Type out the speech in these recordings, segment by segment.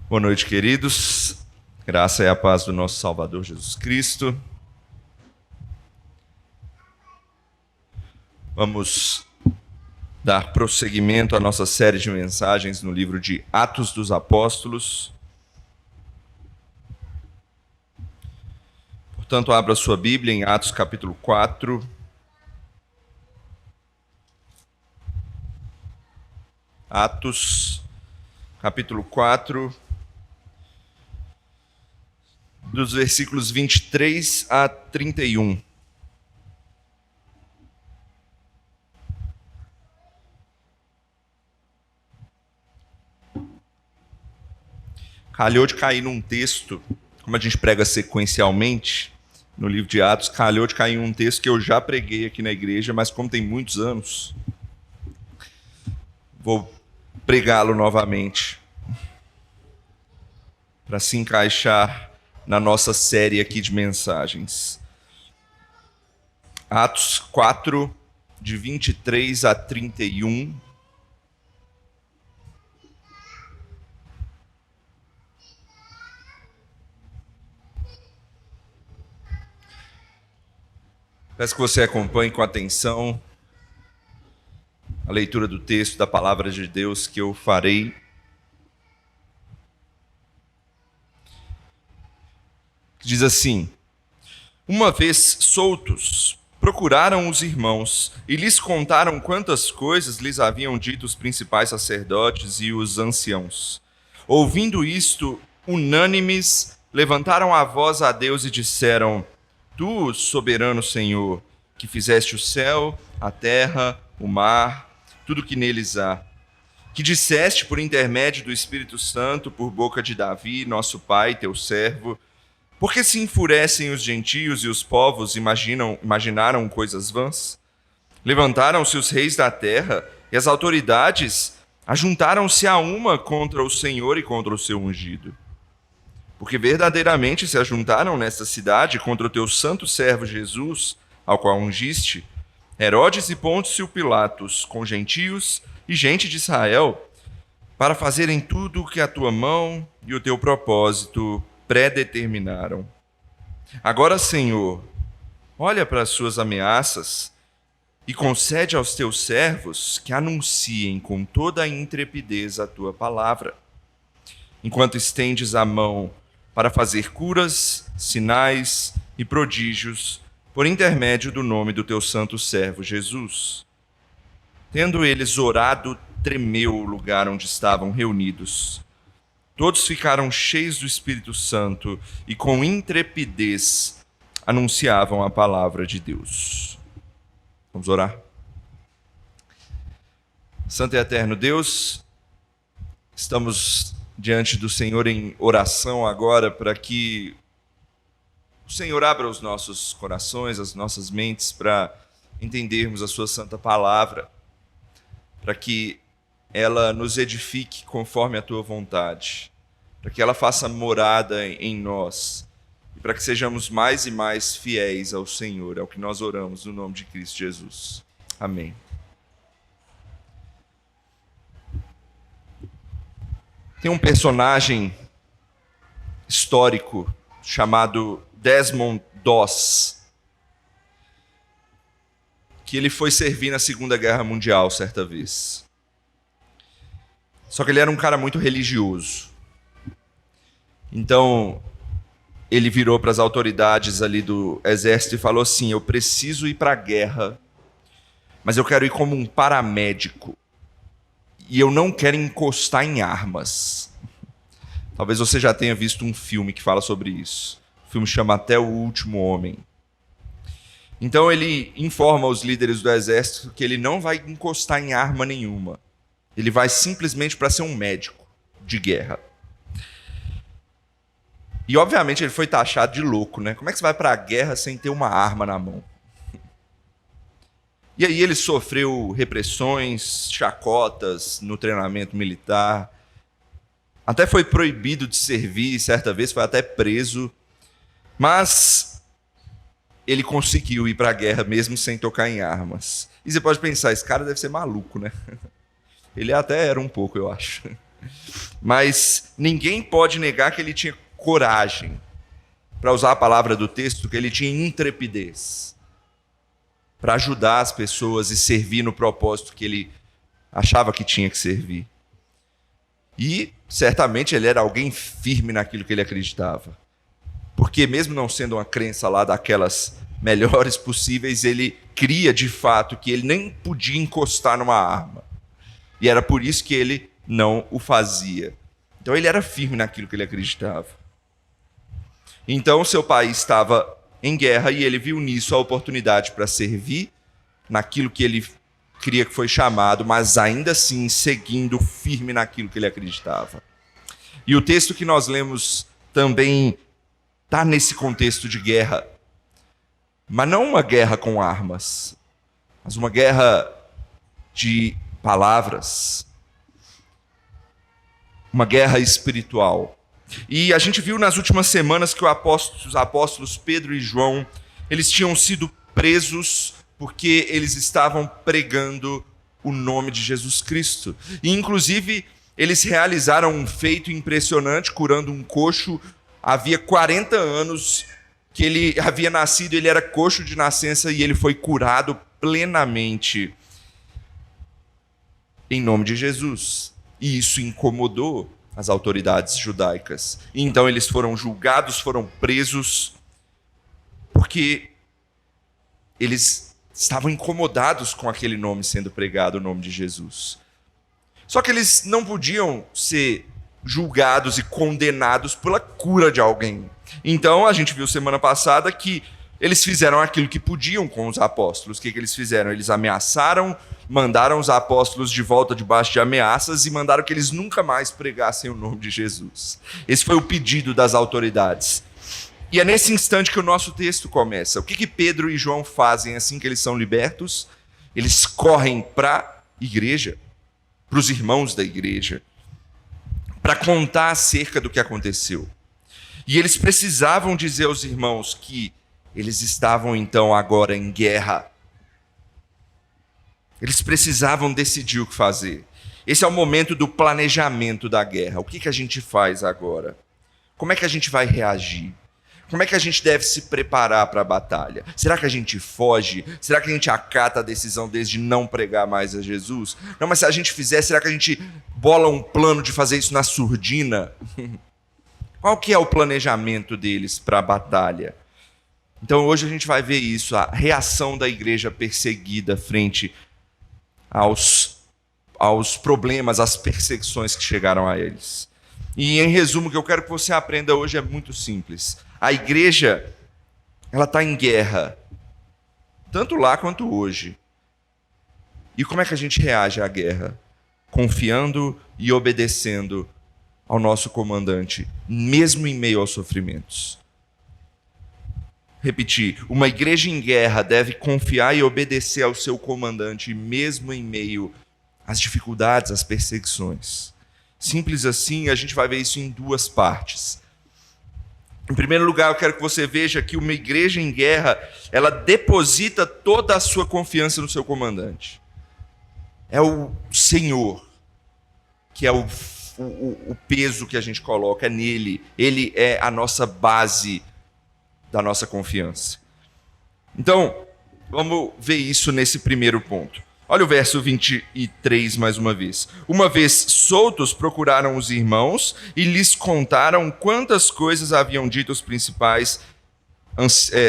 Boa noite, queridos. Graça e a paz do nosso Salvador Jesus Cristo. Vamos dar prosseguimento à nossa série de mensagens no livro de Atos dos Apóstolos. Portanto, abra sua Bíblia em Atos capítulo 4. Atos capítulo 4. Dos versículos 23 a 31. Calhou de cair num texto, como a gente prega sequencialmente no livro de Atos, calhou de cair num texto que eu já preguei aqui na igreja, mas como tem muitos anos, vou pregá-lo novamente, para se encaixar na nossa série aqui de mensagens. Atos 4, de 23 a 31. Peço que você acompanhe com atenção a leitura do texto da palavra de Deus que eu farei. Diz assim: uma vez soltos, procuraram os irmãos e lhes contaram quantas coisas lhes haviam dito os principais sacerdotes e os anciãos. Ouvindo isto, unânimes, levantaram a voz a Deus e disseram: Tu, soberano Senhor, que fizeste o céu, a terra, o mar, tudo que neles há, que disseste por intermédio do Espírito Santo, por boca de Davi, nosso pai, teu servo, por que se enfurecem os gentios e os povos imaginaram coisas vãs? Levantaram-se os reis da terra e as autoridades ajuntaram-se a uma contra o Senhor e contra o seu ungido. Porque verdadeiramente se ajuntaram nesta cidade contra o teu santo servo Jesus, ao qual ungiste, Herodes e Pôncio Pilatos, com gentios e gente de Israel, para fazerem tudo o que a tua mão e o teu propósito predeterminaram. Agora, Senhor, olha para as suas ameaças e concede aos teus servos que anunciem com toda a intrepidez a tua palavra, enquanto estendes a mão para fazer curas, sinais e prodígios por intermédio do nome do teu santo servo Jesus. Tendo eles orado, tremeu o lugar onde estavam reunidos. Todos ficaram cheios do Espírito Santo e com intrepidez anunciavam a palavra de Deus. Vamos orar? Santo e eterno Deus, estamos diante do Senhor em oração agora para que o Senhor abra os nossos corações, as nossas mentes para entendermos a sua santa palavra, para que ela nos edifique conforme a tua vontade, para que ela faça morada em nós e para que sejamos mais e mais fiéis ao Senhor. É o que nós oramos no nome de Cristo Jesus. Amém. Tem um personagem histórico chamado Desmond Doss, que ele foi servir na Segunda Guerra Mundial certa vez. Só que ele era um cara muito religioso. Então, ele virou para as autoridades ali do exército e falou assim: eu preciso ir para a guerra, mas eu quero ir como um paramédico. E eu não quero encostar em armas. Talvez você já tenha visto um filme que fala sobre isso. O filme chama Até o Último Homem. Então ele informa os líderes do exército que ele não vai encostar em arma nenhuma. Ele vai simplesmente para ser um médico de guerra. E obviamente ele foi taxado de louco, né? Como é que você vai para a guerra sem ter uma arma na mão? E aí ele sofreu repressões, chacotas no treinamento militar. Até foi proibido de servir, certa vez foi até preso. Mas ele conseguiu ir para a guerra mesmo sem tocar em armas. E você pode pensar, esse cara deve ser maluco, né? Ele até era um pouco, eu acho. Mas ninguém pode negar que ele tinha coragem, para usar a palavra do texto, que ele tinha intrepidez para ajudar as pessoas e servir no propósito que ele achava que tinha que servir. E certamente ele era alguém firme naquilo que ele acreditava. Porque mesmo não sendo uma crença lá daquelas melhores possíveis, ele cria de fato que ele nem podia encostar numa arma. E era por isso que ele não o fazia. Então ele era firme naquilo que ele acreditava. Então seu país estava em guerra e ele viu nisso a oportunidade para servir naquilo que ele queria que foi chamado, mas ainda assim seguindo firme naquilo que ele acreditava. E o texto que nós lemos também está nesse contexto de guerra, mas não uma guerra com armas, mas uma guerra de palavras, uma guerra espiritual. E a gente viu nas últimas semanas que os apóstolos Pedro e João, eles tinham sido presos porque eles estavam pregando o nome de Jesus Cristo. E, inclusive, eles realizaram um feito impressionante, curando um coxo. Havia 40 anos que ele havia nascido, ele era coxo de nascença e ele foi curado plenamente em nome de Jesus. E isso incomodou as autoridades judaicas. E então eles foram julgados, foram presos, porque eles estavam incomodados com aquele nome sendo pregado, o nome de Jesus. Só que eles não podiam ser julgados e condenados pela cura de alguém. Então a gente viu semana passada que eles fizeram aquilo que podiam com os apóstolos. O que eles fizeram? Eles ameaçaram, mandaram os apóstolos de volta debaixo de ameaças e mandaram que eles nunca mais pregassem o nome de Jesus. Esse foi o pedido das autoridades. E é nesse instante que o nosso texto começa. O que Pedro e João fazem assim que eles são libertos? Eles correm para a igreja, para os irmãos da igreja, para contar acerca do que aconteceu. E eles precisavam dizer aos irmãos que eles estavam então agora em guerra. Eles precisavam decidir o que fazer. Esse é o momento do planejamento da guerra. O que a gente faz agora? Como é que a gente vai reagir? Como é que a gente deve se preparar para a batalha? Será que a gente foge? Será que a gente acata a decisão deles de não pregar mais a Jesus? Não, mas se a gente fizer, será que a gente bola um plano de fazer isso na surdina? Qual que é o planejamento deles para a batalha? Então hoje a gente vai ver isso, a reação da igreja perseguida frente aos problemas, às perseguições que chegaram a eles. E em resumo, o que eu quero que você aprenda hoje é muito simples. A igreja, ela está em guerra, tanto lá quanto hoje. E como é que a gente reage à guerra? Confiando e obedecendo ao nosso comandante, mesmo em meio aos sofrimentos. Repetir, uma igreja em guerra deve confiar e obedecer ao seu comandante, mesmo em meio às dificuldades, às perseguições. Simples assim, a gente vai ver isso em duas partes. Em primeiro lugar, eu quero que você veja que uma igreja em guerra, ela deposita toda a sua confiança no seu comandante. É o Senhor, que é o peso que a gente coloca, é nele. Ele é a nossa base da nossa confiança. Então, vamos ver isso nesse primeiro ponto. Olha o verso 23 mais uma vez. Uma vez soltos, procuraram os irmãos e lhes contaram quantas coisas haviam dito os principais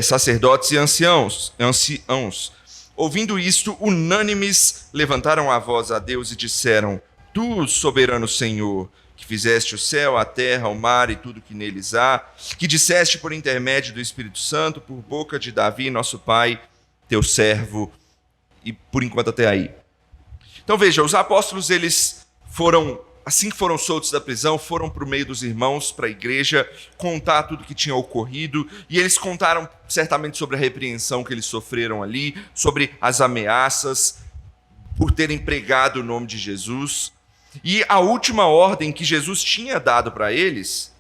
sacerdotes e anciãos. Ouvindo isto, unânimes, levantaram a voz a Deus e disseram: Tu, soberano Senhor, que fizeste o céu, a terra, o mar e tudo que neles há, que disseste por intermédio do Espírito Santo, por boca de Davi, nosso pai, teu servo, e por enquanto até aí. Então veja, os apóstolos, eles foram, assim que foram soltos da prisão, foram para o meio dos irmãos, para a igreja, contar tudo que tinha ocorrido, e eles contaram certamente sobre a repreensão que eles sofreram ali, sobre as ameaças, por terem pregado o nome de Jesus. E a última ordem que Jesus tinha dado para eles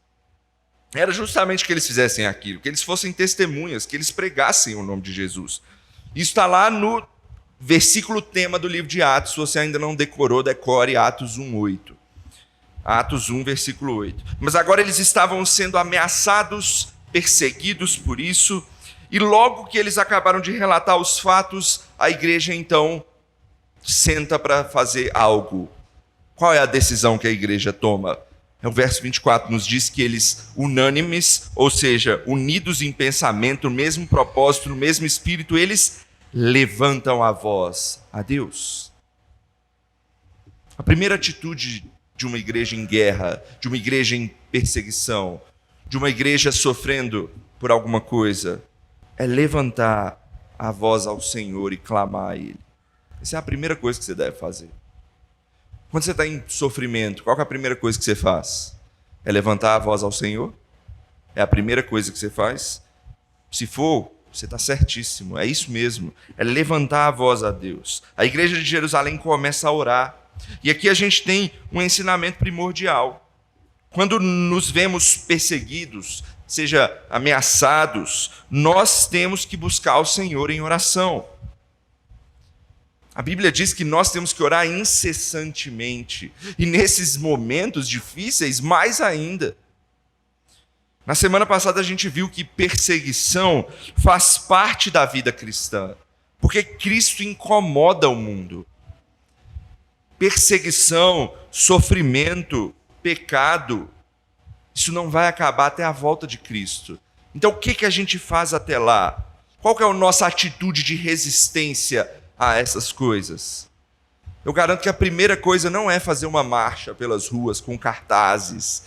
era justamente que eles fizessem aquilo, que eles fossem testemunhas, que eles pregassem o nome de Jesus. Isso está lá no versículo tema do livro de Atos. Se você ainda não decorou, decore Atos 1:8. Atos 1, versículo 8. Mas agora eles estavam sendo ameaçados, perseguidos por isso, e logo que eles acabaram de relatar os fatos, a igreja então senta para fazer algo. Qual é a decisão que a igreja toma? O verso 24 nos diz que eles, unânimes, ou seja, unidos em pensamento, no mesmo propósito, no mesmo espírito, eles levantam a voz a Deus. A primeira atitude de uma igreja em guerra, de uma igreja em perseguição, de uma igreja sofrendo por alguma coisa, é levantar a voz ao Senhor e clamar a Ele. Essa é a primeira coisa que você deve fazer. Quando você está em sofrimento, qual é a primeira coisa que você faz? É levantar a voz ao Senhor? É a primeira coisa que você faz? Se for, você está certíssimo, é isso mesmo. É levantar a voz a Deus. A igreja de Jerusalém começa a orar. E aqui a gente tem um ensinamento primordial. Quando nos vemos perseguidos, seja ameaçados, nós temos que buscar o Senhor em oração. A Bíblia diz que nós temos que orar incessantemente. E nesses momentos difíceis, mais ainda. Na semana passada a gente viu que perseguição faz parte da vida cristã. Porque Cristo incomoda o mundo. Perseguição, sofrimento, pecado, isso não vai acabar até a volta de Cristo. Então o que a gente faz até lá? Qual que é a nossa atitude de resistência a essas coisas? Eu garanto que a primeira coisa não é fazer uma marcha pelas ruas com cartazes,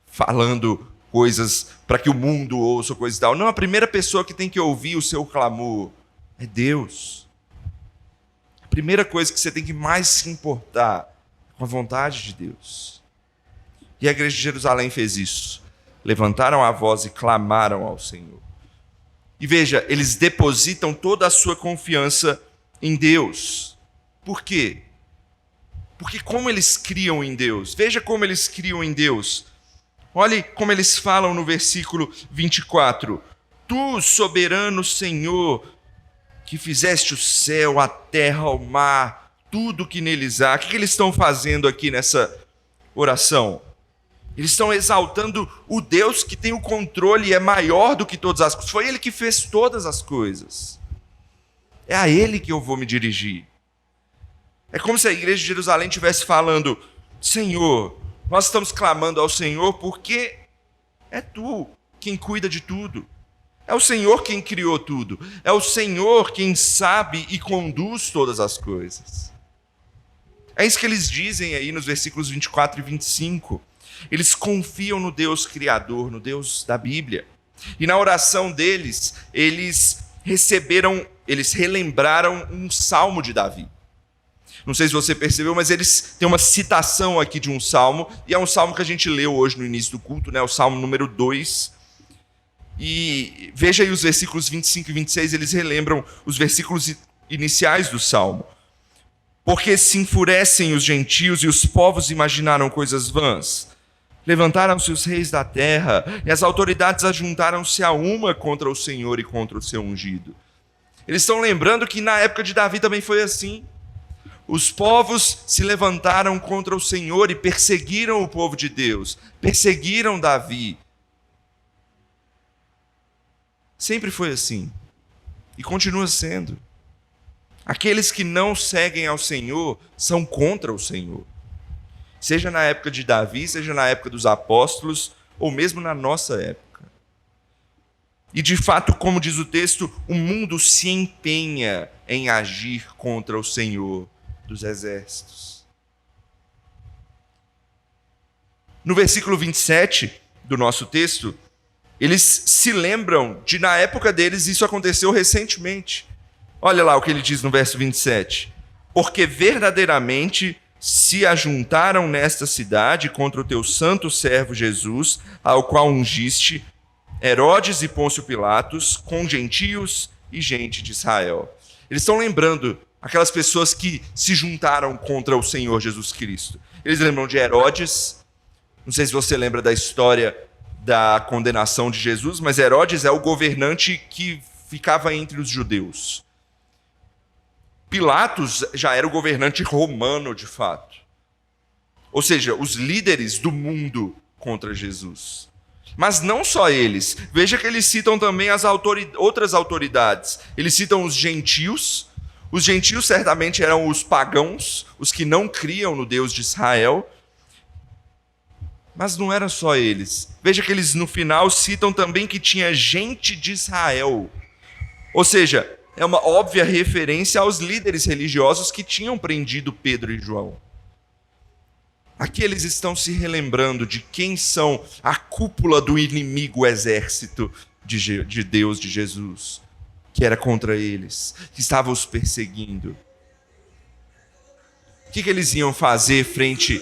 falando coisas para que o mundo ouça, coisa e tal. Não, a primeira pessoa que tem que ouvir o seu clamor é Deus. A primeira coisa que você tem que mais se importar com a vontade de Deus. E a igreja de Jerusalém fez isso. Levantaram a voz e clamaram ao Senhor. E veja, eles depositam toda a sua confiança em Deus. Por quê? Porque como eles criam em Deus? Veja como eles criam em Deus. Olhe como eles falam no versículo 24. Tu, soberano Senhor, que fizeste o céu, a terra, o mar, tudo que neles há. O que eles estão fazendo aqui nessa oração? Eles estão exaltando o Deus que tem o controle e é maior do que todas as coisas. Foi Ele que fez todas as coisas. É a Ele que eu vou me dirigir. É como se a igreja de Jerusalém estivesse falando: Senhor, nós estamos clamando ao Senhor porque é Tu quem cuida de tudo. É o Senhor quem criou tudo. É o Senhor quem sabe e conduz todas as coisas. É isso que eles dizem aí nos versículos 24 e 25. Eles confiam no Deus Criador, no Deus da Bíblia. E na oração deles, eles relembraram um salmo de Davi. Não sei se você percebeu, mas eles têm uma citação aqui de um salmo, e é um salmo que a gente leu hoje no início do culto, né? O salmo número 2. E veja aí os versículos 25 e 26, eles relembram os versículos iniciais do salmo. Porque se enfurecem os gentios e os povos imaginaram coisas vãs. Levantaram-se os reis da terra e as autoridades ajuntaram-se a uma contra o Senhor e contra o seu ungido. Eles estão lembrando que na época de Davi também foi assim. Os povos se levantaram contra o Senhor e perseguiram o povo de Deus, perseguiram Davi. Sempre foi assim e continua sendo. Aqueles que não seguem ao Senhor são contra o Senhor. Seja na época de Davi, seja na época dos apóstolos, ou mesmo na nossa época. E de fato, como diz o texto, o mundo se empenha em agir contra o Senhor dos exércitos. No versículo 27 do nosso texto, eles se lembram de, na época deles, isso aconteceu recentemente. Olha lá o que ele diz no verso 27. Porque verdadeiramente se ajuntaram nesta cidade contra o teu santo servo Jesus, ao qual ungiste Herodes e Pôncio Pilatos, com gentios e gente de Israel. Eles estão lembrando aquelas pessoas que se juntaram contra o Senhor Jesus Cristo. Eles lembram de Herodes. Não sei se você lembra da história da condenação de Jesus, mas Herodes é o governante que ficava entre os judeus. Pilatos já era o governante romano, de fato. Ou seja, os líderes do mundo contra Jesus. Mas não só eles. Veja que eles citam também as outras autoridades. Eles citam os gentios. Os gentios certamente eram os pagãos, os que não criam no Deus de Israel. Mas não eram só eles. Veja que eles no final citam também que tinha gente de Israel. Ou seja, é uma óbvia referência aos líderes religiosos que tinham prendido Pedro e João. Aqui eles estão se relembrando de quem são a cúpula do inimigo exército de Deus, de Jesus, que era contra eles, que estava os perseguindo. O que eles iam fazer frente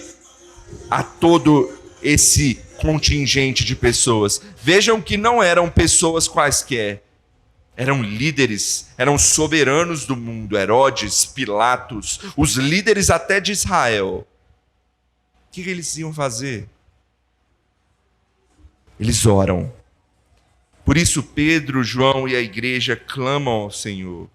a todo esse contingente de pessoas? Vejam que não eram pessoas quaisquer, eram líderes, eram soberanos do mundo, Herodes, Pilatos, os líderes até de Israel. O que eles iam fazer? Eles oram. Por isso Pedro, João e a igreja clamam ao Senhor.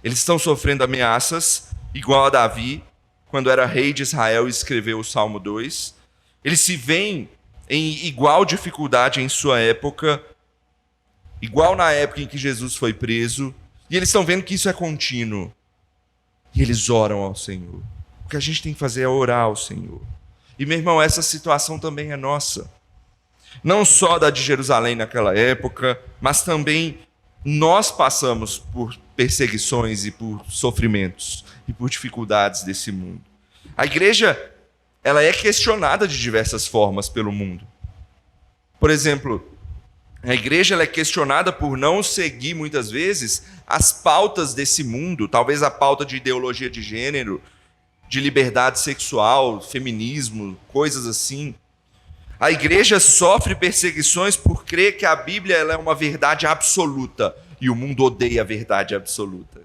Eles estão sofrendo ameaças, igual a Davi, quando era rei de Israel e escreveu o Salmo 2. Eles se veem em igual dificuldade em sua época, igual na época em que Jesus foi preso, e eles estão vendo que isso é contínuo. E eles oram ao Senhor. O que a gente tem que fazer é orar ao Senhor. E, meu irmão, essa situação também é nossa. Não só da de Jerusalém naquela época, mas também nós passamos por perseguições e por sofrimentos e por dificuldades desse mundo. A igreja, ela é questionada de diversas formas pelo mundo. Por exemplo, a igreja ela é questionada por não seguir, muitas vezes, as pautas desse mundo, talvez a pauta de ideologia de gênero, de liberdade sexual, feminismo, coisas assim. A igreja sofre perseguições por crer que a Bíblia ela é uma verdade absoluta e o mundo odeia a verdade absoluta.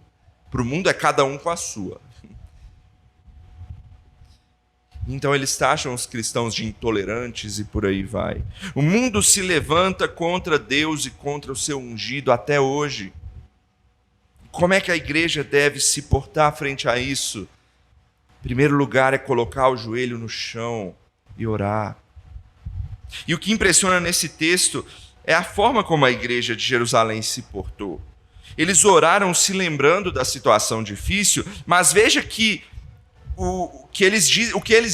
Para o mundo é cada um com a sua. Então eles taxam os cristãos de intolerantes e por aí vai. O mundo se levanta contra Deus e contra o seu ungido até hoje. Como é que a igreja deve se portar frente a isso? Em primeiro lugar é colocar o joelho no chão e orar. E o que impressiona nesse texto é a forma como a igreja de Jerusalém se portou. Eles oraram se lembrando da situação difícil, mas veja que o que eles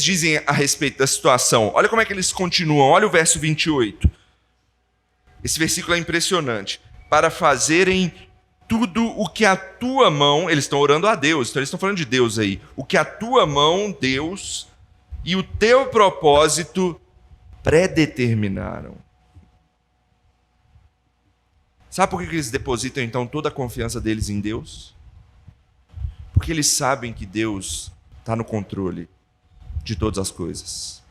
dizem a respeito da situação. Olha como é que eles continuam. Olha o verso 28. Esse versículo é impressionante. Para fazerem tudo o que a tua mão, eles estão orando a Deus, então eles estão falando de Deus aí, o que a tua mão, Deus, e o teu propósito predeterminaram. Sabe por que eles depositam então toda a confiança deles em Deus? Porque eles sabem que Deus está no controle de todas as coisas.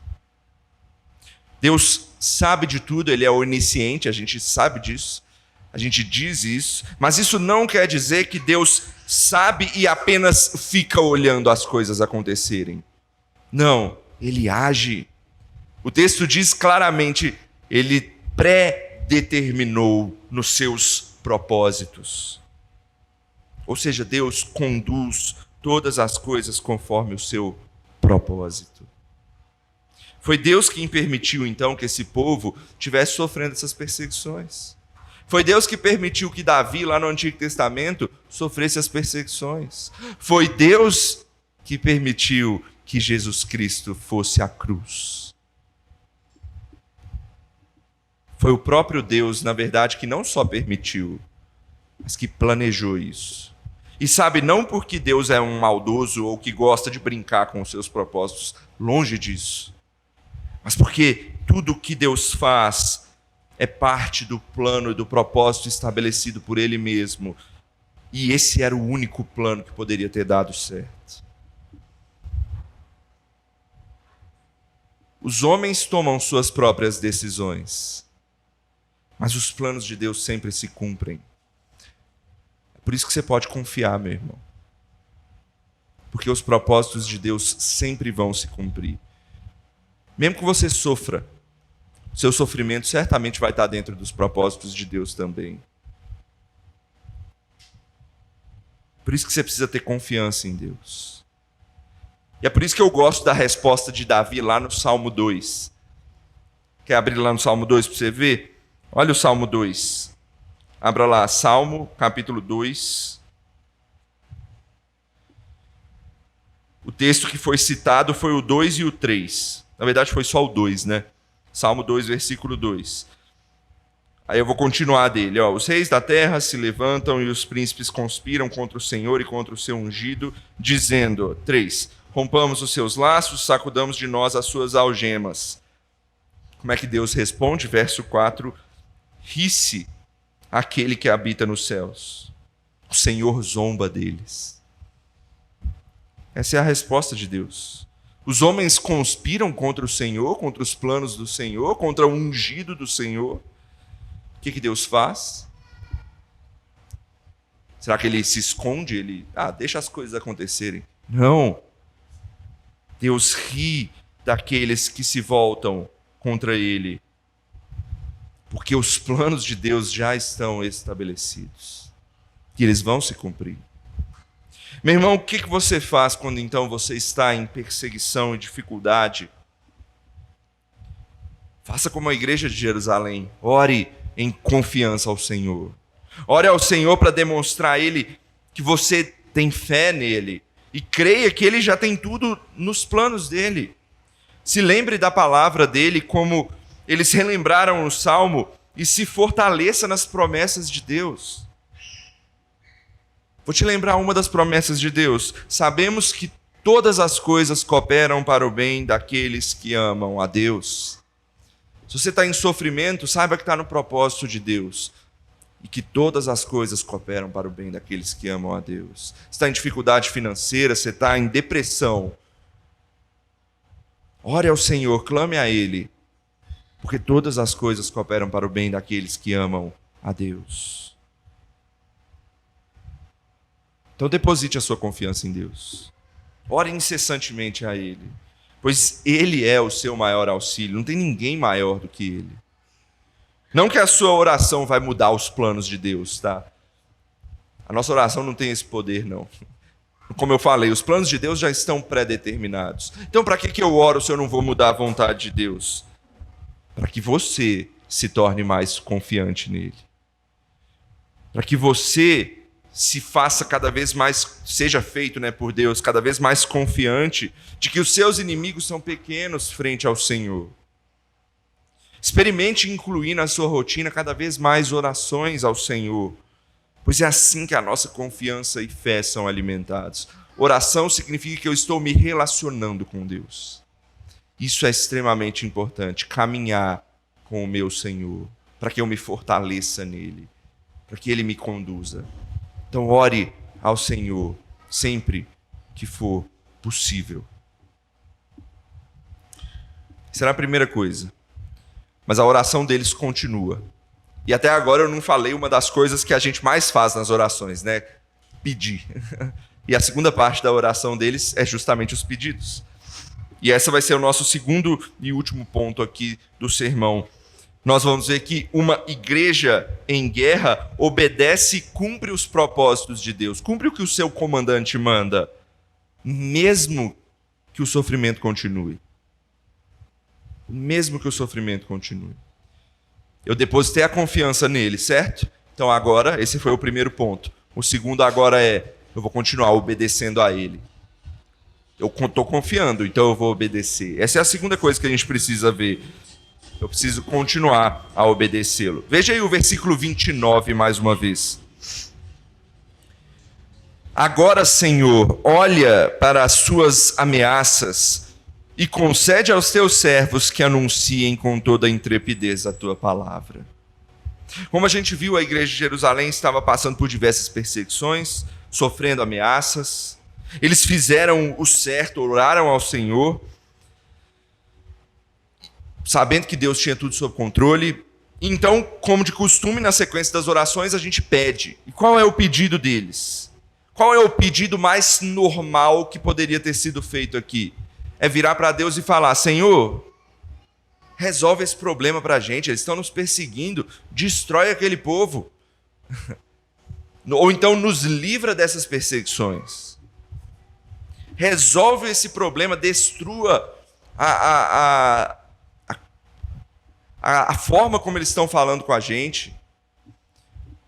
Deus sabe de tudo, Ele é onisciente, a gente sabe disso. A gente diz isso, mas isso não quer dizer que Deus sabe e apenas fica olhando as coisas acontecerem. Não, Ele age. O texto diz claramente, Ele predeterminou nos seus propósitos. Ou seja, Deus conduz todas as coisas conforme o seu propósito. Foi Deus quem permitiu, então, que esse povo estivesse sofrendo essas perseguições. Foi Deus que permitiu que Davi, lá no Antigo Testamento, sofresse as perseguições. Foi Deus que permitiu que Jesus Cristo fosse à cruz. Foi o próprio Deus, na verdade, que não só permitiu, mas que planejou isso. E sabe, não porque Deus é um maldoso ou que gosta de brincar com os seus propósitos, longe disso. Mas porque tudo o que Deus faz é parte do plano e do propósito estabelecido por Ele mesmo. E esse era o único plano que poderia ter dado certo. Os homens tomam suas próprias decisões, mas os planos de Deus sempre se cumprem. É por isso que você pode confiar, meu irmão. Porque os propósitos de Deus sempre vão se cumprir. Mesmo que você sofra, seu sofrimento certamente vai estar dentro dos propósitos de Deus também. Por isso que você precisa ter confiança em Deus. E é por isso que eu gosto da resposta de Davi lá no Salmo 2. Quer abrir lá no Salmo 2 para você ver? Olha o Salmo 2. Abra lá, Salmo, capítulo 2. O texto que foi citado foi o 2 e o 3. Na verdade, foi só o 2, né? Salmo 2, versículo 2. Aí eu vou continuar dele. Ó. Os reis da terra se levantam e os príncipes conspiram contra o Senhor e contra o seu ungido, dizendo, 3. Rompamos os seus laços, sacudamos de nós as suas algemas. Como é que Deus responde? Verso 4. Ri-se aquele que habita nos céus. O Senhor zomba deles. Essa é a resposta de Deus. Os homens conspiram contra o Senhor, contra os planos do Senhor, contra o ungido do Senhor. O que Deus faz? Será que ele se esconde? Ele, deixa as coisas acontecerem. Não. Deus ri daqueles que se voltam contra ele. Porque os planos de Deus já estão estabelecidos. E eles vão se cumprir. Meu irmão, o que você faz quando então você está em perseguição e dificuldade? Faça como a igreja de Jerusalém. Ore em confiança ao Senhor. Ore ao Senhor para demonstrar a Ele que você tem fé nele. E creia que Ele já tem tudo nos planos dele. Se lembre da palavra dele como eles relembraram no Salmo e se fortaleça nas promessas de Deus. Vou te lembrar uma das promessas de Deus. Sabemos que todas as coisas cooperam para o bem daqueles que amam a Deus. Se você está em sofrimento, saiba que está no propósito de Deus. E que todas as coisas cooperam para o bem daqueles que amam a Deus. Você está em dificuldade financeira, você está em depressão. Ore ao Senhor, clame a Ele. Porque todas as coisas cooperam para o bem daqueles que amam a Deus. Então deposite a sua confiança em Deus. Ore incessantemente a Ele. Pois Ele é o seu maior auxílio. Não tem ninguém maior do que Ele. Não que a sua oração vai mudar os planos de Deus, tá? A nossa oração não tem esse poder, não. Como eu falei, os planos de Deus já estão pré-determinados. Então para que eu oro se eu não vou mudar a vontade de Deus? Para que você se torne mais confiante nele. Para que você se faça cada vez mais, seja feito por Deus, cada vez mais confiante de que os seus inimigos são pequenos frente ao Senhor. Experimente incluir na sua rotina cada vez mais orações ao Senhor, pois é assim que a nossa confiança e fé são alimentados. Oração significa que eu estou me relacionando com Deus. Isso é extremamente importante, caminhar com o meu Senhor, para que eu me fortaleça nele, para que ele me conduza. Então ore ao Senhor sempre que for possível. Será a primeira coisa. Mas a oração deles continua. E até agora eu não falei uma das coisas que a gente mais faz nas orações, pedir. E a segunda parte da oração deles é justamente os pedidos. E esse vai ser o nosso segundo e último ponto aqui do sermão. Nós vamos ver que uma igreja em guerra obedece e cumpre os propósitos de Deus. Cumpre o que o seu comandante manda, mesmo que o sofrimento continue. Mesmo que o sofrimento continue. Eu depositei a confiança nele, certo? Então agora, esse foi o primeiro ponto. O segundo agora eu vou continuar obedecendo a ele. Eu estou confiando, então eu vou obedecer. Essa é a segunda coisa que a gente precisa ver. Eu preciso continuar a obedecê-lo. Veja aí o versículo 29 mais uma vez. Agora, Senhor, olha para as suas ameaças e concede aos teus servos que anunciem com toda a intrepidez a tua palavra. Como a gente viu, a igreja de Jerusalém estava passando por diversas perseguições, sofrendo ameaças. Eles fizeram o certo, oraram ao Senhor, sabendo que Deus tinha tudo sob controle. Então, como de costume, na sequência das orações, a gente pede. E qual é o pedido deles? Qual é o pedido mais normal que poderia ter sido feito aqui? É virar para Deus e falar: Senhor, resolve esse problema para a gente, eles estão nos perseguindo, destrói aquele povo. Ou então nos livra dessas perseguições. resolve esse problema, destrua a forma como eles estão falando com a gente.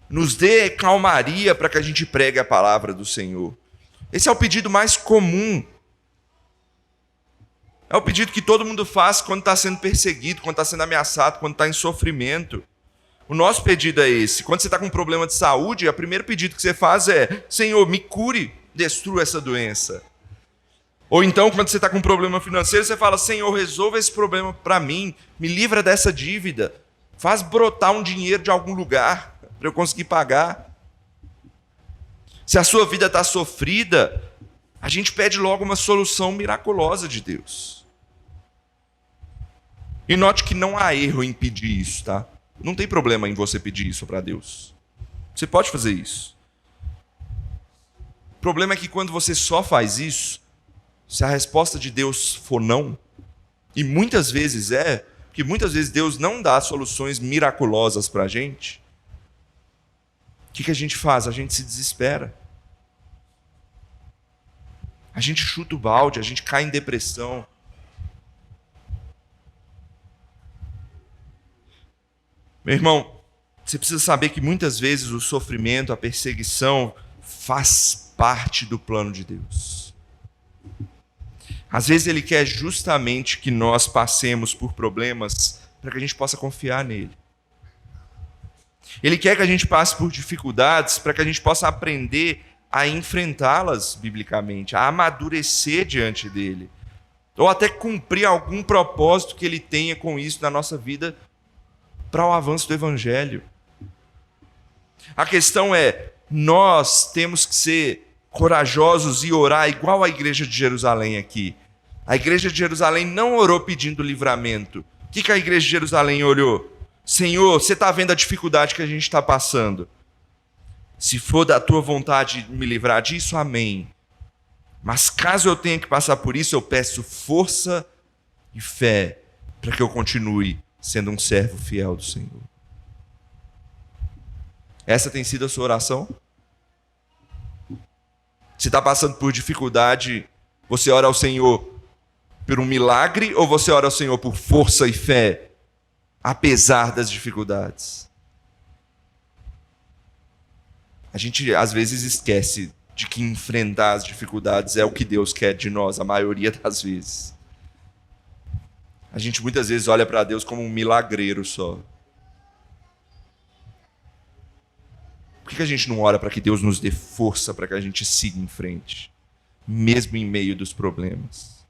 Nos dê calmaria para que a gente pregue a palavra do Senhor. Esse é o pedido mais comum. É o pedido que todo mundo faz quando está sendo perseguido, quando está sendo ameaçado, quando está em sofrimento. O nosso pedido é esse. Quando você está com um problema de saúde, o primeiro pedido que você faz é: Senhor, me cure, destrua essa doença. Ou então, quando você está com um problema financeiro, você fala: Senhor, resolva esse problema para mim, me livra dessa dívida, faz brotar um dinheiro de algum lugar para eu conseguir pagar. Se a sua vida está sofrida, a gente pede logo uma solução miraculosa de Deus. E note que não há erro em pedir isso, tá? Não tem problema em você pedir isso para Deus. Você pode fazer isso. O problema é que quando você só faz isso, se a resposta de Deus for não, e muitas vezes porque muitas vezes Deus não dá soluções miraculosas para a gente, o que a gente faz? A gente se desespera. A gente chuta o balde, a gente cai em depressão. Meu irmão, você precisa saber que muitas vezes o sofrimento, a perseguição, faz parte do plano de Deus. Às vezes Ele quer justamente que nós passemos por problemas para que a gente possa confiar nele. Ele quer que a gente passe por dificuldades para que a gente possa aprender a enfrentá-las biblicamente, a amadurecer diante dele, ou até cumprir algum propósito que ele tenha com isso na nossa vida para o avanço do Evangelho. A questão é, nós temos que ser corajosos e orar igual a igreja de Jerusalém aqui. A igreja de Jerusalém não orou pedindo livramento. O que a igreja de Jerusalém orou? Senhor, você está vendo a dificuldade que a gente está passando. Se for da tua vontade me livrar disso, amém. Mas caso eu tenha que passar por isso, eu peço força e fé para que eu continue sendo um servo fiel do Senhor. Essa tem sido a sua oração? Se está passando por dificuldade, você ora ao Senhor por um milagre ou você ora ao Senhor por força e fé, apesar das dificuldades? A gente às vezes esquece de que enfrentar as dificuldades é o que Deus quer de nós, a maioria das vezes. A gente muitas vezes olha para Deus como um milagreiro só. Por que a gente não ora para que Deus nos dê força para que a gente siga em frente, mesmo em meio dos problemas?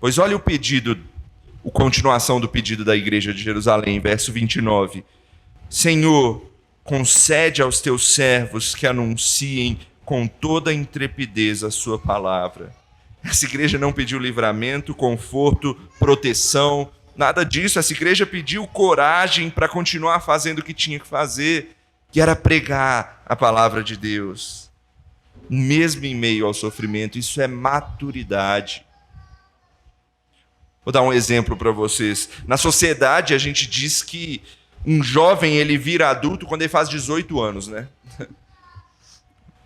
Pois olha o pedido, a continuação do pedido da igreja de Jerusalém, verso 29. Senhor, concede aos teus servos que anunciem com toda a intrepidez a sua palavra. Essa igreja não pediu livramento, conforto, proteção, nada disso. Essa igreja pediu coragem para continuar fazendo o que tinha que fazer, que era pregar a palavra de Deus, mesmo em meio ao sofrimento. Isso é maturidade. Vou dar um exemplo para vocês. Na sociedade, a gente diz que um jovem ele vira adulto quando ele faz 18 anos, né?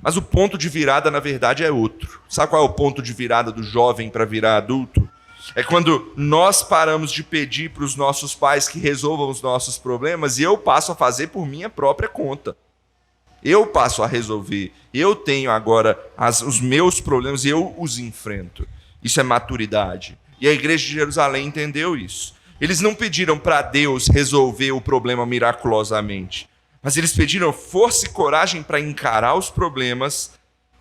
Mas o ponto de virada, na verdade, é outro. Sabe qual é o ponto de virada do jovem para virar adulto? É quando nós paramos de pedir para os nossos pais que resolvam os nossos problemas e eu passo a fazer por minha própria conta. Eu passo a resolver. Eu tenho agora os meus problemas e eu os enfrento. Isso é maturidade. E a igreja de Jerusalém entendeu isso. Eles não pediram para Deus resolver o problema miraculosamente, mas eles pediram força e coragem para encarar os problemas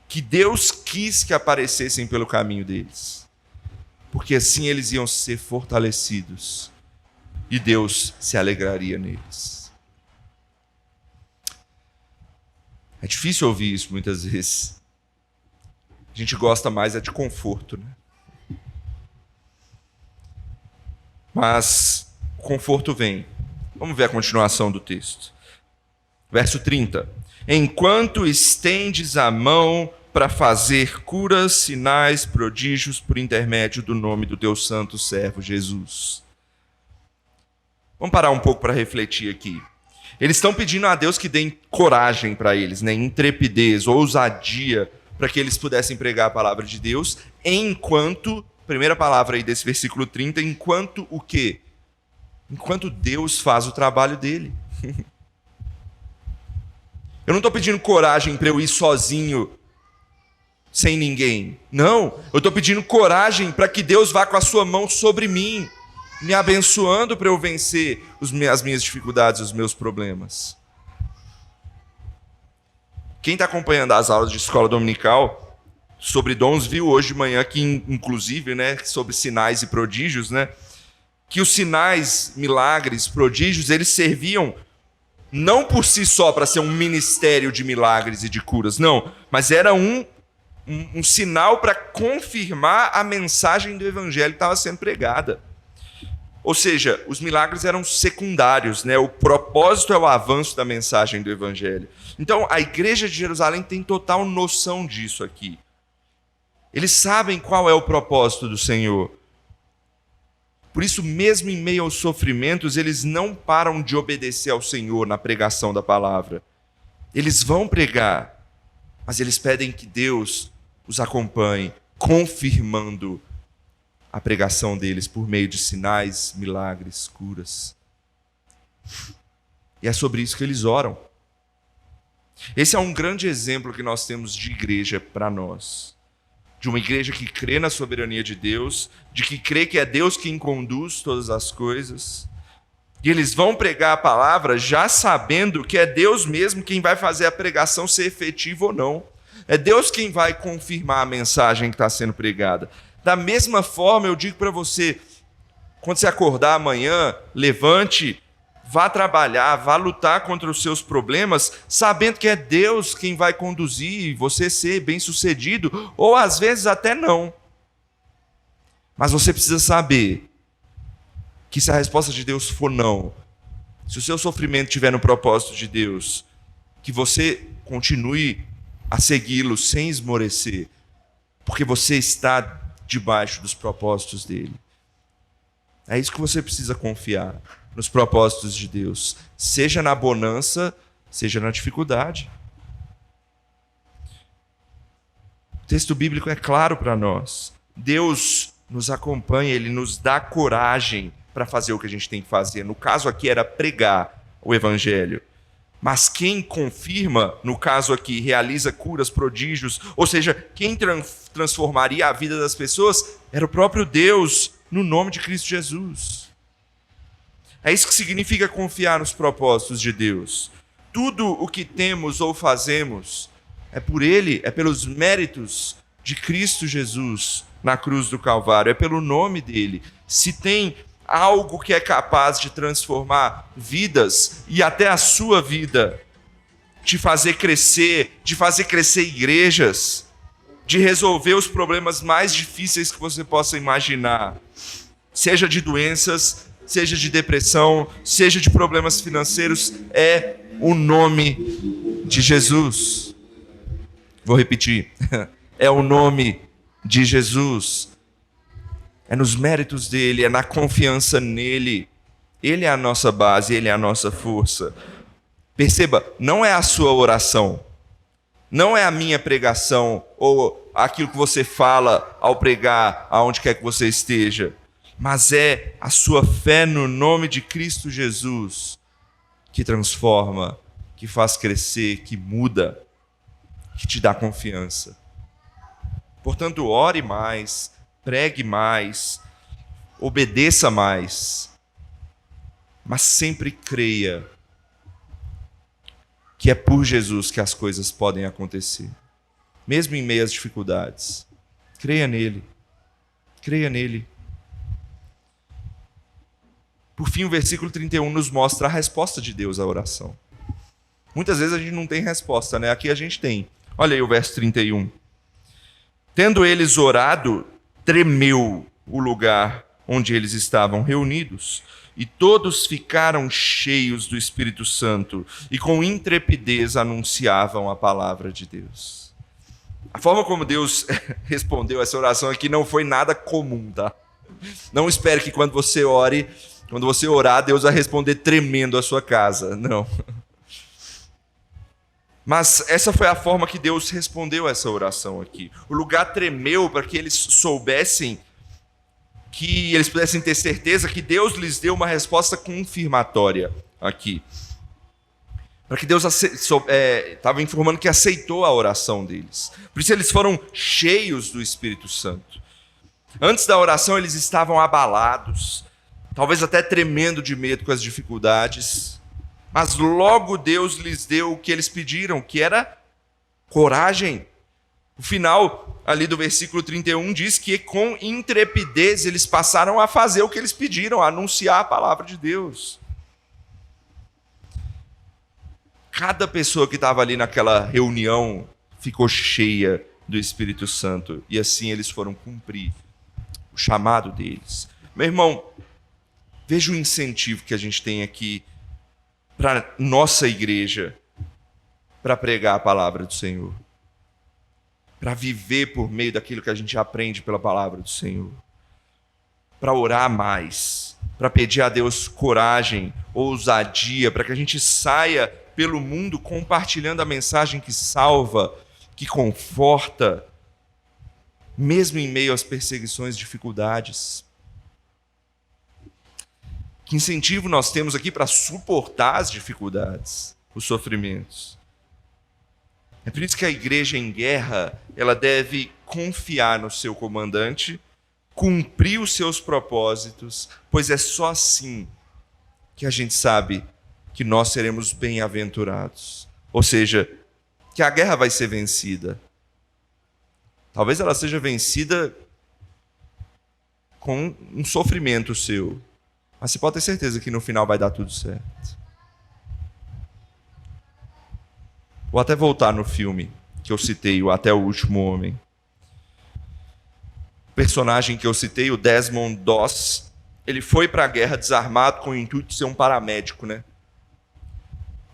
que Deus quis que aparecessem pelo caminho deles. Porque assim eles iam ser fortalecidos e Deus se alegraria neles. É difícil ouvir isso muitas vezes. A gente gosta mais de conforto, né? Mas o conforto vem. Vamos ver a continuação do texto. Verso 30. Enquanto estendes a mão para fazer curas, sinais, prodígios por intermédio do nome do teu santo servo Jesus. Vamos parar um pouco para refletir aqui. Eles estão pedindo a Deus que dê coragem para eles, né? Intrepidez, ousadia, para que eles pudessem pregar a palavra de Deus, enquanto, primeira palavra aí desse versículo 30, enquanto o quê? Enquanto Deus faz o trabalho dele. Eu não estou pedindo coragem para eu ir sozinho, sem ninguém. Não, eu estou pedindo coragem para que Deus vá com a sua mão sobre mim, me abençoando para eu vencer as minhas dificuldades, os meus problemas. Quem está acompanhando as aulas de escola dominical sobre dons viu hoje de manhã que, inclusive, né, sobre sinais e prodígios, né, que os sinais, milagres, prodígios, eles serviam não por si só para ser um ministério de milagres e de curas, não, mas era um sinal para confirmar a mensagem do evangelho que estava sendo pregada. Ou seja, os milagres eram secundários, né? O propósito é o avanço da mensagem do evangelho. Então, a igreja de Jerusalém tem total noção disso aqui. Eles sabem qual é o propósito do Senhor. Por isso, mesmo em meio aos sofrimentos, eles não param de obedecer ao Senhor na pregação da palavra. Eles vão pregar, mas eles pedem que Deus os acompanhe, confirmando a pregação deles por meio de sinais, milagres, curas. E é sobre isso que eles oram. Esse é um grande exemplo que nós temos de igreja para nós. De uma igreja que crê na soberania de Deus, de que crê que é Deus quem conduz todas as coisas. E eles vão pregar a palavra já sabendo que é Deus mesmo quem vai fazer a pregação ser efetiva ou não. É Deus quem vai confirmar a mensagem que está sendo pregada. Da mesma forma, eu digo para você, quando você acordar amanhã, levante, vá trabalhar, vá lutar contra os seus problemas, sabendo que é Deus quem vai conduzir você ser bem-sucedido, ou às vezes até não. Mas você precisa saber que se a resposta de Deus for não, se o seu sofrimento estiver no propósito de Deus, que você continue a segui-lo sem esmorecer, porque você está debaixo dos propósitos dele. É isso que você precisa confiar, nos propósitos de Deus, seja na bonança, seja na dificuldade. O texto bíblico é claro para nós. Deus nos acompanha, ele nos dá coragem para fazer o que a gente tem que fazer. No caso aqui era pregar o evangelho. Mas quem confirma, no caso aqui, realiza curas, prodígios, ou seja, quem transformaria a vida das pessoas era o próprio Deus, no nome de Cristo Jesus. É isso que significa confiar nos propósitos de Deus. Tudo o que temos ou fazemos é por Ele, é pelos méritos de Cristo Jesus na cruz do Calvário, é pelo nome dEle. Se tem algo que é capaz de transformar vidas e até a sua vida, de fazer crescer igrejas, de resolver os problemas mais difíceis que você possa imaginar, seja de doenças, seja de depressão, seja de problemas financeiros, é o nome de Jesus. Vou repetir, é o nome de Jesus. É nos méritos dele, é na confiança nele. Ele é a nossa base, ele é a nossa força. Perceba, não é a sua oração, não é a minha pregação ou aquilo que você fala ao pregar, aonde quer que você esteja, mas é a sua fé no nome de Cristo Jesus que transforma, que faz crescer, que muda, que te dá confiança. Portanto, ore mais, pregue mais, obedeça mais, mas sempre creia que é por Jesus que as coisas podem acontecer, mesmo em meio às dificuldades. Creia nele, creia nele. Por fim, o versículo 31 nos mostra a resposta de Deus à oração. Muitas vezes a gente não tem resposta, né? Aqui a gente tem. Olha aí o verso 31. Tendo eles orado, tremeu o lugar onde eles estavam reunidos, e todos ficaram cheios do Espírito Santo e com intrepidez anunciavam a palavra de Deus. A forma como Deus respondeu essa oração aqui não foi nada comum, tá? Não espere que quando você orar, Deus vai responder tremendo a sua casa. Não. Mas essa foi a forma que Deus respondeu essa oração aqui. O lugar tremeu para que eles soubessem, que eles pudessem ter certeza que Deus lhes deu uma resposta confirmatória aqui. Para que Deus estava informando que aceitou a oração deles. Por isso eles foram cheios do Espírito Santo. Antes da oração eles estavam abalados, talvez até tremendo de medo com as dificuldades. Mas logo Deus lhes deu o que eles pediram, que era coragem. O final ali do versículo 31 diz que com intrepidez eles passaram a fazer o que eles pediram, a anunciar a palavra de Deus. Cada pessoa que estava ali naquela reunião ficou cheia do Espírito Santo. E assim eles foram cumprir o chamado deles. Meu irmão, veja o incentivo que a gente tem aqui para nossa igreja, para pregar a palavra do Senhor, para viver por meio daquilo que a gente aprende pela palavra do Senhor, para orar mais, para pedir a Deus coragem, ousadia, para que a gente saia pelo mundo compartilhando a mensagem que salva, que conforta, mesmo em meio às perseguições e dificuldades. Que incentivo nós temos aqui para suportar as dificuldades, os sofrimentos. É por isso que a igreja em guerra, ela deve confiar no seu comandante, cumprir os seus propósitos, pois é só assim que a gente sabe que nós seremos bem-aventurados. Ou seja, que a guerra vai ser vencida. Talvez ela seja vencida com um sofrimento seu, mas você pode ter certeza que no final vai dar tudo certo. Vou até voltar no filme que eu citei, o Até o Último Homem. O personagem que eu citei, o Desmond Doss, ele foi para a guerra desarmado com o intuito de ser um paramédico, né?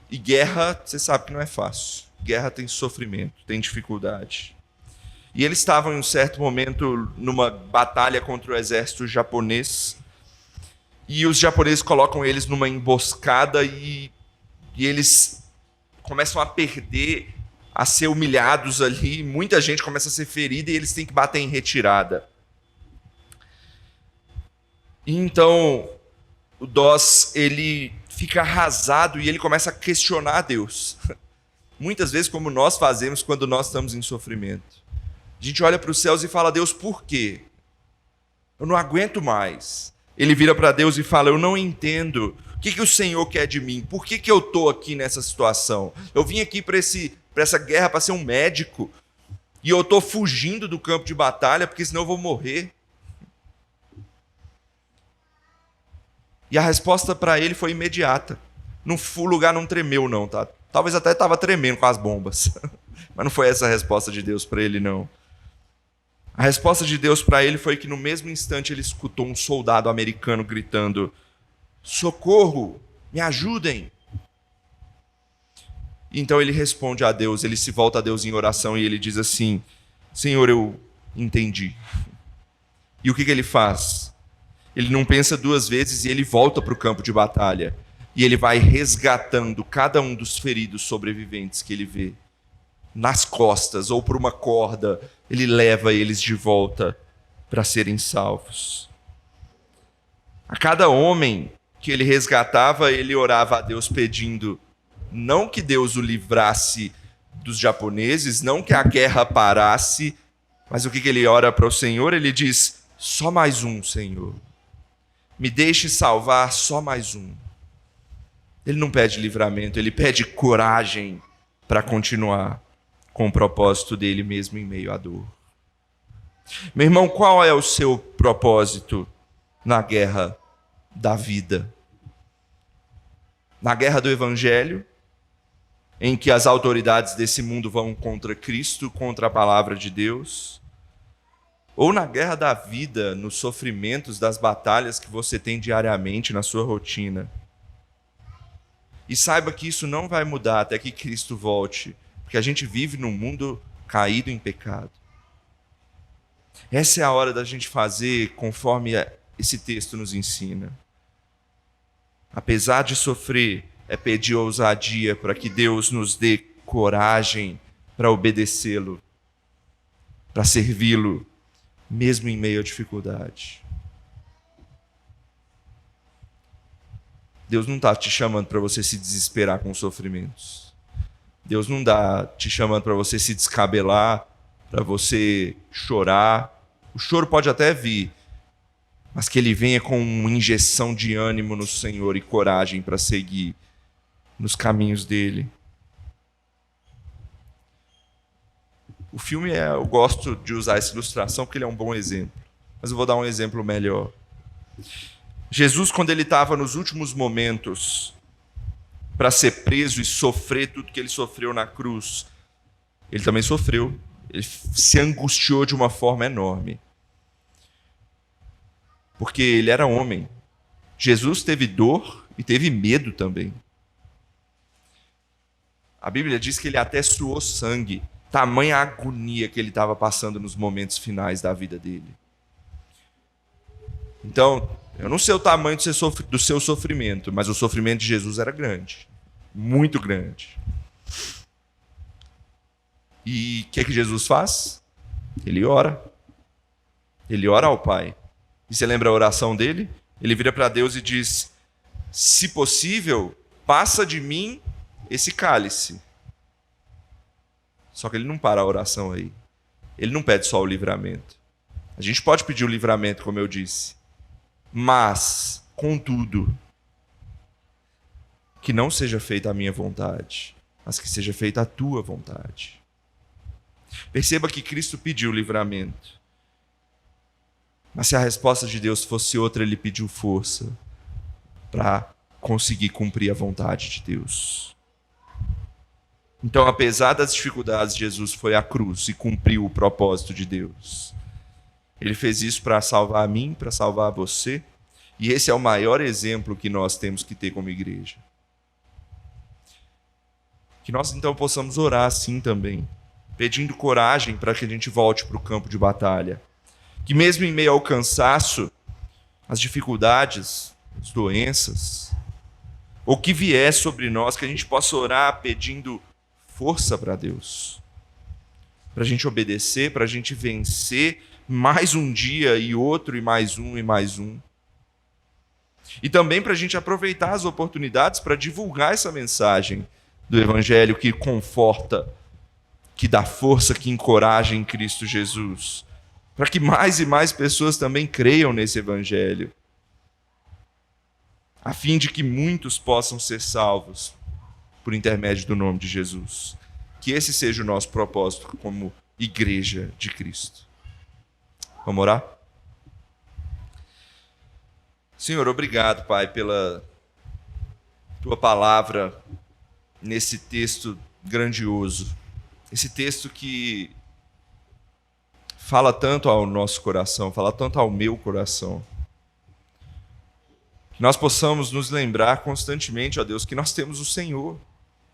E guerra, você sabe que não é fácil. Guerra tem sofrimento, tem dificuldade. E eles estavam em um certo momento numa batalha contra o exército japonês. E os japoneses colocam eles numa emboscada e eles começam a perder, a ser humilhados ali. Muita gente começa a ser ferida e eles têm que bater em retirada. E então, o Doss, ele fica arrasado e ele começa a questionar Deus. Muitas vezes, como nós fazemos quando nós estamos em sofrimento. A gente olha para os céus e fala, Deus, por quê? Eu não aguento mais. Ele vira para Deus e fala, eu não entendo. O que o Senhor quer de mim? Por que eu estou aqui nessa situação? Eu vim aqui para essa guerra para ser um médico e eu estou fugindo do campo de batalha porque senão eu vou morrer. E a resposta para ele foi imediata. O lugar não tremeu não, tá? Talvez até estava tremendo com as bombas. Mas não foi essa a resposta de Deus para ele, não. A resposta de Deus para ele foi que no mesmo instante ele escutou um soldado americano gritando, socorro, me ajudem. Então ele responde a Deus, ele se volta a Deus em oração e ele diz assim, Senhor, eu entendi. E o que ele faz? Ele não pensa duas vezes e ele volta para o campo de batalha. E ele vai resgatando cada um dos feridos sobreviventes que ele vê. Nas costas ou por uma corda, ele leva eles de volta para serem salvos. A cada homem que ele resgatava, ele orava a Deus pedindo não que Deus o livrasse dos japoneses, não que a guerra parasse, mas o que ele ora para o Senhor? Ele diz, só mais um, Senhor. Me deixe salvar só mais um. Ele não pede livramento, ele pede coragem para continuar com o propósito dele mesmo em meio à dor. Meu irmão, qual é o seu propósito na guerra da vida? Na guerra do Evangelho, em que as autoridades desse mundo vão contra Cristo, contra a palavra de Deus? Ou na guerra da vida, nos sofrimentos das batalhas que você tem diariamente na sua rotina? E saiba que isso não vai mudar até que Cristo volte, porque a gente vive num mundo caído em pecado. Essa é a hora da gente fazer conforme esse texto nos ensina. Apesar de sofrer, é pedir ousadia para que Deus nos dê coragem para obedecê-lo, para servi-lo, mesmo em meio à dificuldade. Deus não está te chamando para você se desesperar com os sofrimentos. Deus não está te chamando para você se descabelar, para você chorar. O choro pode até vir, mas que ele venha com uma injeção de ânimo no Senhor e coragem para seguir nos caminhos dele. O filme, eu gosto de usar essa ilustração porque ele é um bom exemplo, mas eu vou dar um exemplo melhor. Jesus, quando ele estava nos últimos momentos para ser preso e sofrer tudo que ele sofreu na cruz, ele também sofreu. Ele se angustiou de uma forma enorme. Porque ele era homem. Jesus teve dor e teve medo também. A Bíblia diz que ele até suou sangue, tamanha agonia que ele estava passando nos momentos finais da vida dele. Então, eu não sei o tamanho do seu sofrimento, mas o sofrimento de Jesus era grande, muito grande. E o que Jesus faz? Ele ora. Ele ora ao Pai. E você lembra a oração dele? Ele vira para Deus e diz: se possível, passa de mim esse cálice. Só que ele não para a oração aí. Ele não pede só o livramento. A gente pode pedir o livramento, como eu disse. Mas, contudo, que não seja feita a minha vontade, mas que seja feita a tua vontade. Perceba que Cristo pediu o livramento. Mas se a resposta de Deus fosse outra, ele pediu força para conseguir cumprir a vontade de Deus. Então, apesar das dificuldades, Jesus foi à cruz e cumpriu o propósito de Deus. Ele fez isso para salvar a mim, para salvar você. E esse é o maior exemplo que nós temos que ter como igreja. Que nós então possamos orar assim também, pedindo coragem para que a gente volte para o campo de batalha. Que mesmo em meio ao cansaço, as dificuldades, as doenças, ou que vier sobre nós, que a gente possa orar pedindo força para Deus. Para a gente obedecer, para a gente vencer mais um dia e outro, e mais um, e mais um. E também para a gente aproveitar as oportunidades para divulgar essa mensagem do Evangelho que conforta, que dá força, que encoraja em Cristo Jesus. Para que mais e mais pessoas também creiam nesse Evangelho. A fim de que muitos possam ser salvos por intermédio do nome de Jesus. Que esse seja o nosso propósito como igreja de Cristo. Vamos orar? Senhor, obrigado, Pai, pela Tua palavra nesse texto grandioso. Esse texto que fala tanto ao nosso coração, fala tanto ao meu coração. Que nós possamos nos lembrar constantemente, ó Deus, que nós temos o Senhor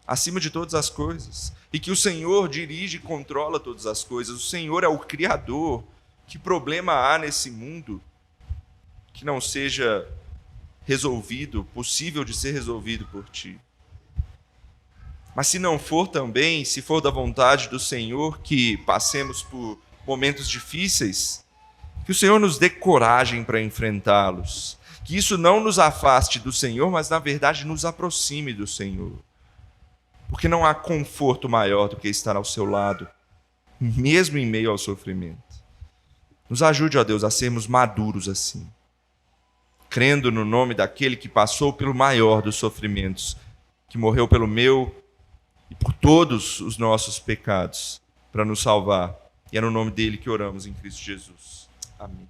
acima de todas as coisas. E que o Senhor dirige e controla todas as coisas. O Senhor é o Criador. Que problema há nesse mundo que não seja resolvido, possível de ser resolvido por Ti? Mas se não for também, se for da vontade do Senhor que passemos por momentos difíceis, que o Senhor nos dê coragem para enfrentá-los. Que isso não nos afaste do Senhor, mas na verdade nos aproxime do Senhor. Porque não há conforto maior do que estar ao seu lado, mesmo em meio ao sofrimento. Nos ajude, ó Deus, a sermos maduros assim, crendo no nome daquele que passou pelo maior dos sofrimentos, que morreu pelo meu e por todos os nossos pecados, para nos salvar. E é no nome dele que oramos em Cristo Jesus. Amém.